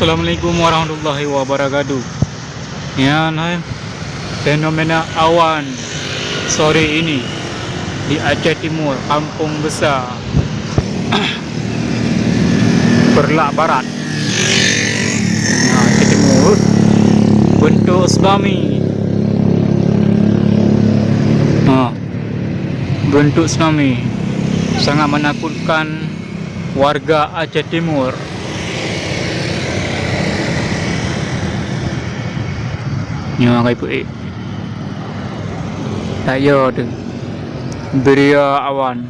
Assalamualaikum warahmatullahi wabarakatuh. Yan hai, fenomena awan sore ini di Aceh Timur, Kampung Besar, Perlak Barat. Nah, Aceh Timur, bentuk tsunami. Nah, bentuk tsunami sangat menakutkan warga Aceh Timur. Nyo kai pu tayo tu beria awan